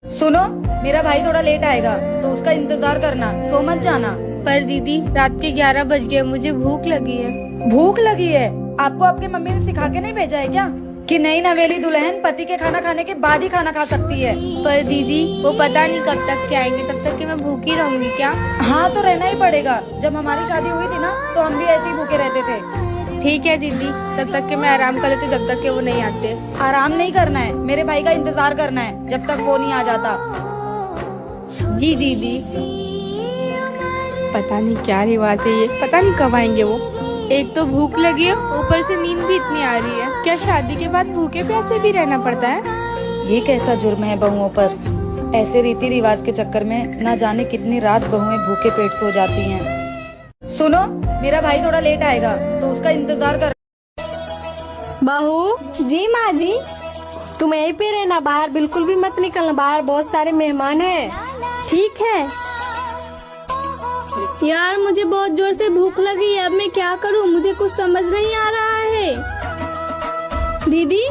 सुनो, मेरा भाई थोड़ा लेट आएगा तो उसका इंतजार करना, सो मत जाना। पर दीदी रात के 11 बज गए, मुझे भूख लगी है। भूख लगी है? आपको आपकी मम्मी ने सिखा के नहीं भेजा है क्या कि नई नवेली दुल्हन पति के खाना खाने के बाद ही खाना खा सकती है? पर दीदी वो पता नहीं कब तक के आएंगे, तब तक कि मैं भूखी रहूंगी क्या? हाँ तो रहना ही पड़ेगा। जब हमारी शादी हुई थी ना तो हम भी ऐसे ही भूखे रहते थे। ठीक है दीदी, तब तक के मैं आराम कर लेती, तब तक के वो नहीं आते। आराम नहीं करना है, मेरे भाई का इंतजार करना है जब तक वो नहीं आ जाता। जी दीदी। पता नहीं क्या रिवाज है ये, पता नहीं कब आएंगे वो। एक तो भूख लगी है, ऊपर से नींद भी इतनी आ रही है। क्या शादी के बाद भूखे प्यासे भी रहना पड़ता है? ये कैसा जुर्म है बहुओं पर? ऐसे रीति रिवाज के चक्कर में न जाने कितनी रात बहुएं भूखे पेट सो जाती हैं। सुनो, मेरा भाई थोड़ा लेट आएगा तो उसका इंतजार कर। बहू जी, माँ जी, तुम यहीं पे रहना, बाहर बिल्कुल भी मत निकलना, बाहर बहुत सारे मेहमान हैं। ठीक है यार, मुझे बहुत जोर से भूख लगी है, अब मैं क्या करूँ, मुझे कुछ समझ नहीं आ रहा है। दीदी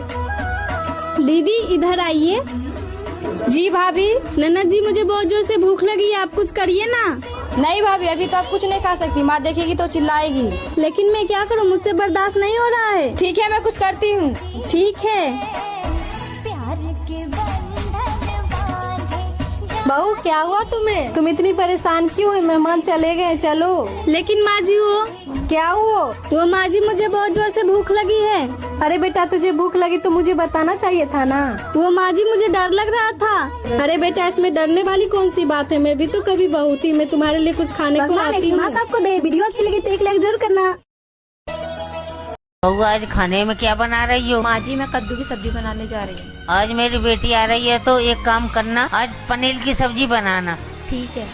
दीदी इधर आइए। जी भाभी। ननद जी, मुझे बहुत जोर से भूख लगी है, आप कुछ करिए ना। नहीं भाभी, अभी तो आप कुछ नहीं खा सकती, माँ देखेगी तो चिल्लाएगी। लेकिन मैं क्या करूँ, मुझसे बर्दाश्त नहीं हो रहा है। ठीक है, मैं कुछ करती हूँ। ठीक है। बहू क्या हुआ तुम्हें? तुम इतनी परेशान क्यों हुई? मेहमान चले गए, चलो। लेकिन माँ जी वो क्या हुआ? वो माँ जी, मुझे बहुत जोर से भूख लगी है। अरे बेटा, तुझे भूख लगी तो मुझे बताना चाहिए था ना। वो माँ जी, मुझे डर लग रहा था। अरे बेटा, इसमें डरने वाली कौन सी बात है? मैं भी तो कभी बहू थी, मैं तुम्हारे लिए कुछ खाने को लाती हूँ। आपको दे वीडियो अच्छी लगी तो एक लाइक जरूर करना। बहू, आज खाने में क्या बना रही हो? माँ जी, मैं कद्दू की सब्जी बनाने जा रही हूँ। आज मेरी बेटी आ रही है तो एक काम करना, आज पनीर की सब्जी बनाना। ठीक है।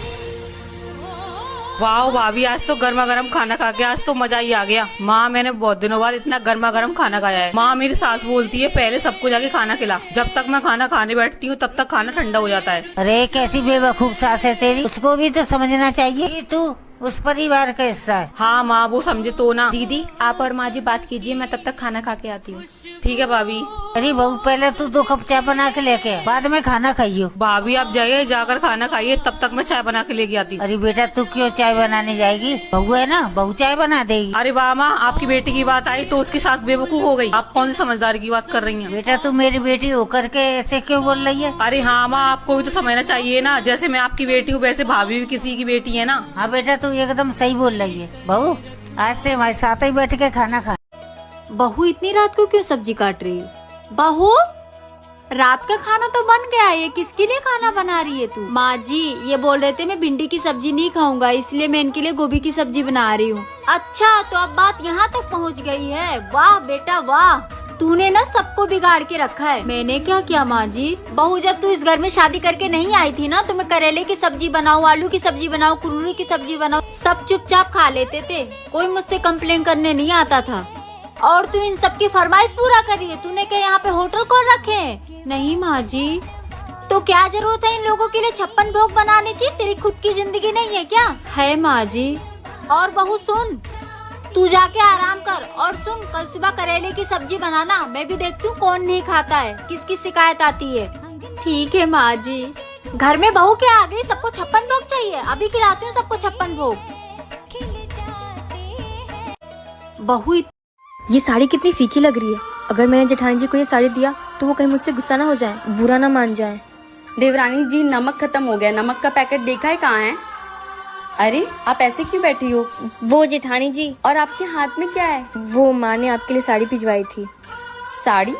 वाह भाभी, आज तो गर्मा गर्म खाना खा के आज तो मजा ही आ गया। माँ, मैंने बहुत दिनों बाद इतना गर्मा गर्म खाना खाया है। माँ, मेरी सास बोलती है पहले सबको जाके खाना खिला, जब तक मैं खाना खाने बैठती हूँ तब तक खाना ठंडा हो जाता है। अरे कैसी बेवकूफ सास है तेरी, उसको भी तो समझना चाहिए कि तू उस परिवार का हिस्सा है। हाँ माँ, वो समझे तो ना। दीदी, आप और माँ जी बात कीजिए, मैं तब तक खाना खा के आती हूँ। ठीक है भाभी। अरे बहू, पहले तू 2 कप चाय बना के लेके आ, बाद में खाना खाइयो। भाभी, आप जाइए, जाकर खाना खाइए, तब तक मैं चाय बना के लेके आती हूँ। अरे बेटा, तू क्यों चाय बनाने जाएगी? बहू है ना, बहू चाय बना देगी। अरे वाह माँ, आपकी बेटी की बात आई तो उसकी सास बेवकूफ हो गई। आप कौन सी समझदारी की बात कर रही हैं? बेटा, तू मेरी बेटी होकर के ऐसे क्यों बोल रही है? अरे हाँ माँ, आपको भी तो समझना चाहिए ना, जैसे मैं आपकी बेटी हूँ वैसे भाभी भी किसी की बेटी है ना। हाँ बेटा, तू एकदम सही बोल रही है। बहू, आज से हमारे साथ ही बैठ के खाना खा। बहू, इतनी रात को क्यों सब्जी काट रही है? बहू, रात का खाना तो बन गया है, ये किसके लिए खाना बना रही है तू? माँ जी, ये बोल रहे थे मैं भिंडी की सब्जी नहीं खाऊंगा, इसलिए मैं इनके लिए गोभी की सब्जी बना रही हूँ। अच्छा, तो अब बात यहाँ तक पहुँच गई है। वाह बेटा वाह, तूने ना सबको बिगाड़ के रखा है। मैंने क्या किया माँ जी? बहू, जब तू इस घर में शादी करके नहीं आई थी ना, तो मैं करेले की सब्जी बनाऊँ, आलू की सब्जी बनाऊँ, कुरमुरे की सब्जी बनाऊँ, सब चुपचाप खा लेते थे, कोई मुझसे कंप्लेन करने नहीं आता था। और तू इन सब की फरमाइश पूरा करी है। तूने क्या यहाँ पे होटल खोल रखे हैं? नहीं माँ जी। तो क्या जरूरत है इन लोगों के लिए 56 भोग बनाने की? तेरी खुद की जिंदगी नहीं है क्या? है माँ जी। और बहू सुन, तू जाके आराम कर, और सुन, कल सुबह करेले की सब्जी बनाना, मैं भी देखती हूँ कौन नहीं खाता है, किसकी शिकायत आती है। ठीक है माँ जी। घर में बहू क्या आ गई, सबको 56 भोग चाहिए? अभी खिलाती हूँ सबको 56 भोग। बहू, ये साड़ी कितनी फीकी लग रही है। अगर मैंने जेठानी जी को ये साड़ी दिया तो वो कहीं मुझसे गुस्सा ना हो जाए, बुरा ना मान जाए। देवरानी जी, नमक खत्म हो गया, नमक का पैकेट देखा है कहाँ है? अरे आप ऐसे क्यों बैठी हो? वो जेठानी जी, और आपके हाथ में क्या है? वो माँ ने आपके लिए साड़ी भिजवाई थी। साड़ी?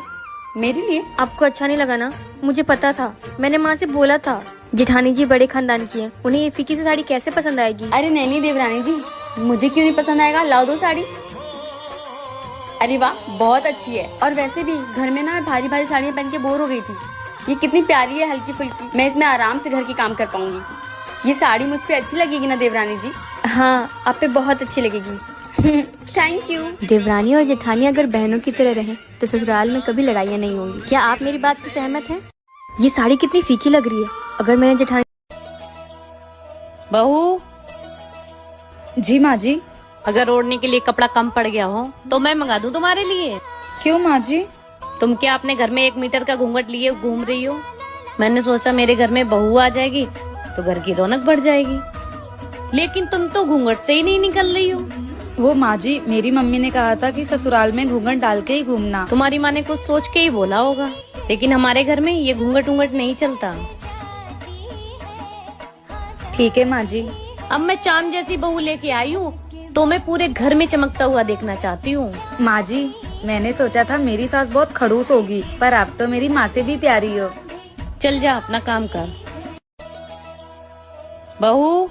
मेरे लिए? आपको अच्छा नहीं लगा ना? मुझे पता था, मैंने माँ से बोला था। जेठानी जी बड़े खानदान की हैं, उन्हें ये फीकी सी साड़ी कैसे पसंद आएगी? अरे नहीं देवरानी जी, मुझे क्यों नहीं पसंद आएगा, लाओ दो साड़ी। अरे वाह, बहुत अच्छी है। और वैसे भी घर में ना मैं भारी भारी साड़ियाँ पहन के बोर हो गई थी। ये कितनी प्यारी है, हल्की फुल्की, मैं इसमें आराम से घर के काम कर पाऊंगी। ये साड़ी मुझ पे अच्छी लगेगी ना देवरानी जी? हाँ, आप पे बहुत अच्छी लगेगी। Thank you. देवरानी और जेठानी अगर बहनों की तरह रहें तो ससुराल में कभी लड़ाइयाँ नहीं होंगी। क्या आप मेरी बात से सहमत हैं? ये साड़ी कितनी फीकी लग रही है। अगर मैंने जेठानी। बहू जी माँ जी। अगर ओढ़ने के लिए कपड़ा कम पड़ गया हो तो मैं मंगा दूं तुम्हारे लिए। क्यों माँ जी? तुम क्या अपने घर में 1 मीटर का घूंघट लिए घूम रही हो? मैंने सोचा मेरे घर में बहू आ जाएगी तो घर की रौनक बढ़ जाएगी, लेकिन तुम तो घूंघट से ही नहीं निकल रही हो। वो माँ जी, मेरी मम्मी ने कहा था कि ससुराल में घूंघट डाल के ही घूमना। तुम्हारी माँ ने कुछ सोच के ही बोला होगा, लेकिन हमारे घर में ये घूंघट उंगट नहीं चलता। ठीक है माँ जी। अब मैं चांद जैसी बहू लेके आई हूँ तो मैं पूरे घर में चमकता हुआ देखना चाहती हूँ। माँ जी, मैंने सोचा था मेरी सास बहुत खड़ूस होगी, पर आप तो मेरी माँ से भी प्यारी हो। चल जा अपना काम कर। बहू